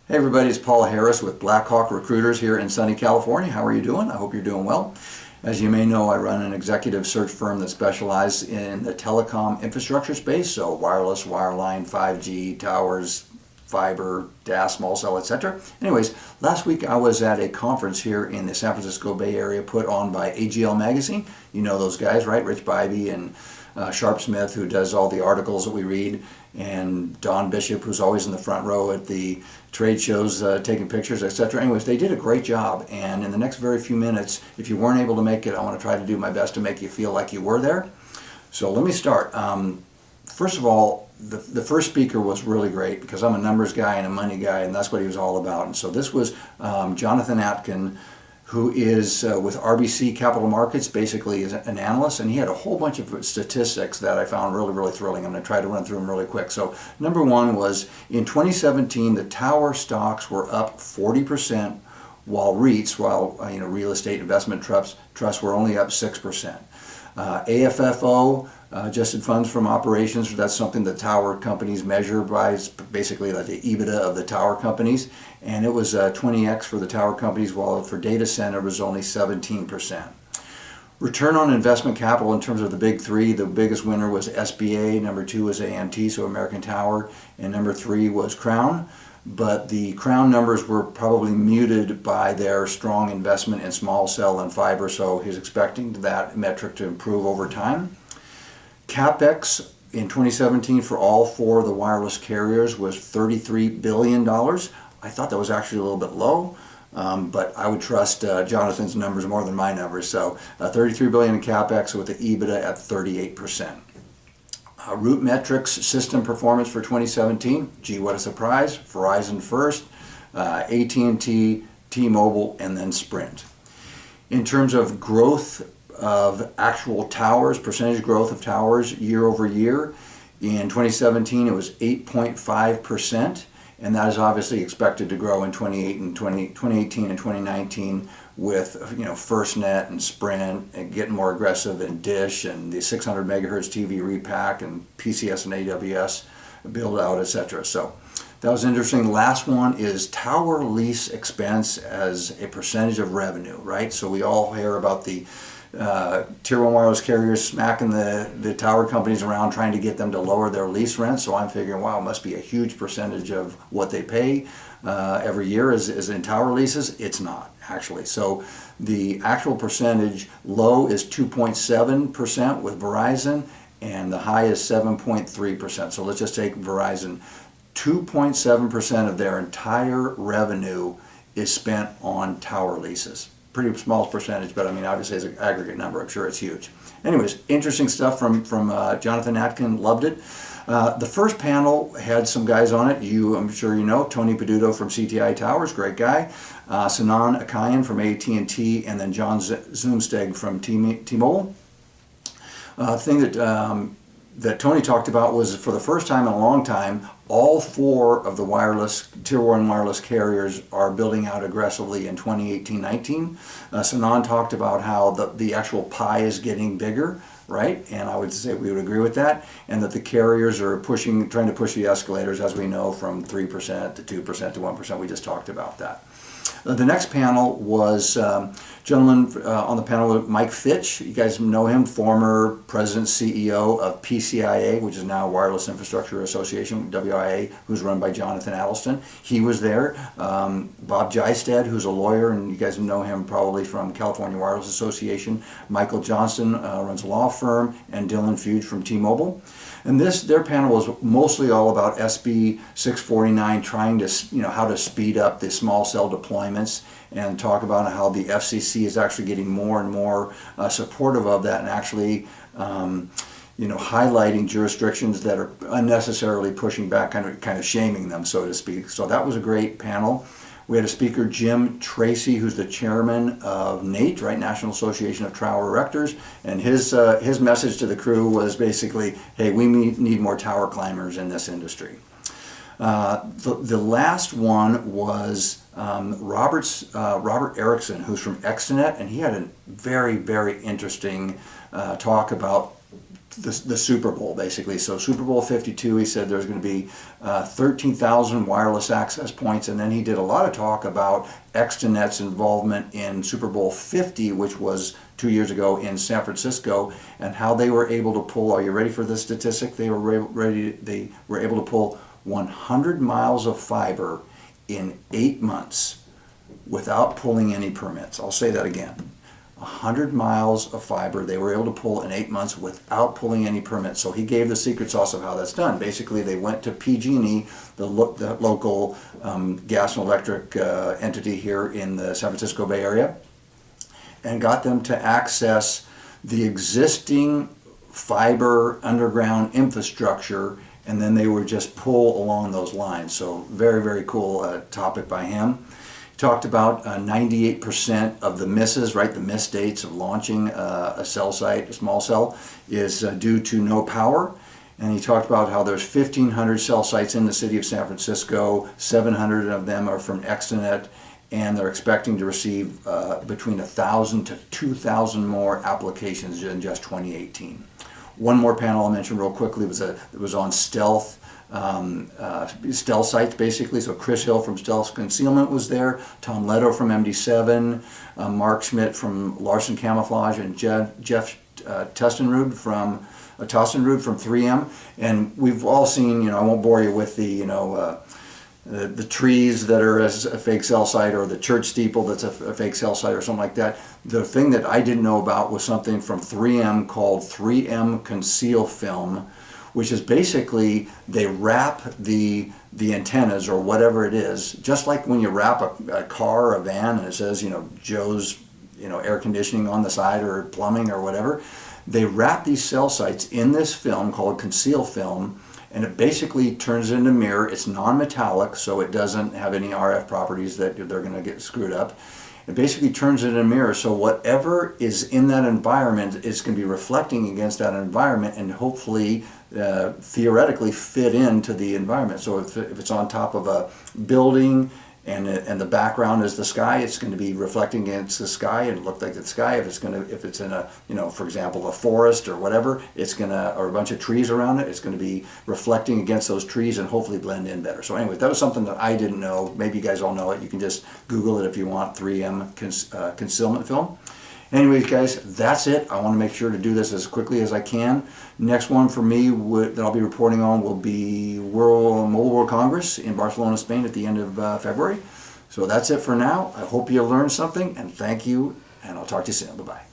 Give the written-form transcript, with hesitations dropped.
Hey everybody, it's Paul Harris with Blackhawk Recruiters here in sunny California. How are you doing? I hope you're doing well. As you may know, I run an executive search firm that specializes in the telecom infrastructure space, so wireless, wireline, 5G, towers, fiber, DAS, small cell, etc. Anyways, last week I was at a conference here in the San Francisco Bay Area put on by AGL magazine. You know those guys, right? Rich Biby and Sharpe Smith, who does all the articles that we read, and Don Bishop, who's always in the front row at the trade shows taking pictures, etc. Anyways, they did a great job, and in the next very few minutes, if you weren't able to make it, I want to try to do my best to make you feel like you were there. So let me start. First of all, the first speaker was really great because I'm a numbers guy and a money guy, and that's what he was all about. And so this was Jonathan Atkin, who is with RBC Capital Markets, basically is an analyst, and he had a whole bunch of statistics that I found really, really thrilling. I'm going to try to run through them really quick. So number one was in 2017, the tower stocks were up 40%, while REITs, real estate investment trusts were only up 6%. AFFO, adjusted funds from operations, that's something the tower companies measure by, basically like the EBITDA of the tower companies, and it was 20x for the tower companies, while for data center it was only 17%. Return on investment capital in terms of the big three, the biggest winner was SBA, number two was AMT, so American Tower, and number three was Crown. But the Crown numbers were probably muted by their strong investment in small cell and fiber, so he's expecting that metric to improve over time. CapEx in 2017 for all four of the wireless carriers was $33 billion. I thought that was actually a little bit low, but I would trust Jonathan's numbers more than my numbers. So $33 billion in CapEx with the EBITDA at 38%. Root metrics system performance for 2017. Gee, what a surprise. Verizon first, AT&T, T-Mobile, and then Sprint. In terms of growth of actual towers, percentage growth of towers year over year, in 2017 it was 8.5%, and that is obviously expected to grow in 2018 and 2019 with FirstNet and Sprint and getting more aggressive in Dish and the 600 megahertz TV repack and PCS and AWS build out, etc. So that was interesting. The last one is tower lease expense as a percentage of revenue, right? So we all hear about the tier one wireless carriers smacking the tower companies around trying to get them to lower their lease rent. So I'm figuring, wow, it must be a huge percentage of what they pay every year is in tower leases. It's not, actually. So the actual percentage low is 2.7% with Verizon, and the high is 7.3%. So let's just take Verizon. 2.7% of their entire revenue is spent on tower leases. Pretty small percentage, but I mean, obviously as an aggregate number, I'm sure it's huge. Anyways, interesting stuff from Jonathan Atkin. Loved it. The first panel had some guys on it. I'm sure you know, Tony Peduto from CTI Towers, great guy. Sinan Akkayan from AT&T, and then Jon Zumsteg from T-Mobile. Thing that Tony talked about was, for the first time in a long time, all four of the tier one wireless carriers are building out aggressively in 2018-19. Sinan talked about how the actual pie is getting bigger, right? And I would say we would agree with that, and that the carriers are trying to push the escalators, as we know, from 3% to 2% to 1%. We just talked about that. The next panel was gentleman on the panel, Mike Fitch. You guys know him, former president, CEO of PCIA, which is now Wireless Infrastructure Association, WIA, who's run by Jonathan Adelson. He was there. Bob Jystad, who's a lawyer, and you guys know him probably from California Wireless Association. Michael Johnston runs a law firm, and Dylan Fuge from T-Mobile. And their panel was mostly all about SB 649, trying to, how to speed up the small cell deployments, and talk about how the FCC is actually getting more and more supportive of that, and actually, highlighting jurisdictions that are unnecessarily pushing back, kind of shaming them, so to speak. So that was a great panel. We had a speaker, Jim Tracy, who's the chairman of NATE, right, National Association of Tower Erectors, and his message to the crew was basically, hey, we need more tower climbers in this industry. The last one was Robert Erickson, who's from ExteNet, and he had a very, very interesting talk about the Super Bowl, basically. So Super Bowl 52, he said there's going to be 13,000 wireless access points, and then he did a lot of talk about ExteNet's involvement in Super Bowl 50, which was 2 years ago in San Francisco, and how they were able to pull, are you ready for this statistic? They were able to pull 100 miles of fiber in 8 months without pulling any permits. I'll say that again. 100 miles of fiber they were able to pull in 8 months without pulling any permits. So he gave the secret sauce of how that's done. Basically, they went to PG&E, the local gas and electric entity here in the San Francisco Bay Area, and got them to access the existing fiber underground infrastructure, and then they would just pull along those lines. So very, very cool topic by him. Talked about 98% of the misses, right? The miss dates of launching a cell site, a small cell, is due to no power. And he talked about how there's 1,500 cell sites in the city of San Francisco. 700 of them are from ExteNet, and they're expecting to receive between 1,000 to 2,000 more applications in just 2018. One more panel I'll mention real quickly was on stealth. Stealth sites, basically. So Chris Hill from Stealth Concealment was there, Tom Leddo from MD7, Mark Schmidt from Larson Camouflage, and Jeff Tostenrud from 3M. And we've all seen, I won't bore you with the trees that are a fake cell site, or the church steeple that's a fake cell site, or something like that. The thing that I didn't know about was something from 3M called 3M Conceal Film, which is basically they wrap the antennas or whatever it is, just like when you wrap a car or a van and it says, Joe's, air conditioning on the side, or plumbing or whatever. They wrap these cell sites in this film called Conceal Film, and it basically turns into a mirror. It's non-metallic, so it doesn't have any RF properties that they're going to get screwed up. It basically turns it into a mirror, so whatever is in that environment is going to be reflecting against that environment, and hopefully theoretically fit into the environment. So if it's on top of a building and the background is the sky, it's going to be reflecting against the sky and look like the sky. If it's in a, for example, a forest or whatever, or a bunch of trees around it, it's going to be reflecting against those trees and hopefully blend in better. So anyway, that was something that I didn't know. Maybe you guys all know it. You can just Google it if you want, 3M concealment film. Anyways, guys, that's it. I want to make sure to do this as quickly as I can. Next one for me that I'll be reporting on will be Mobile World Congress in Barcelona, Spain at the end of February. So that's it for now. I hope you learned something, and thank you, and I'll talk to you soon. Bye-bye.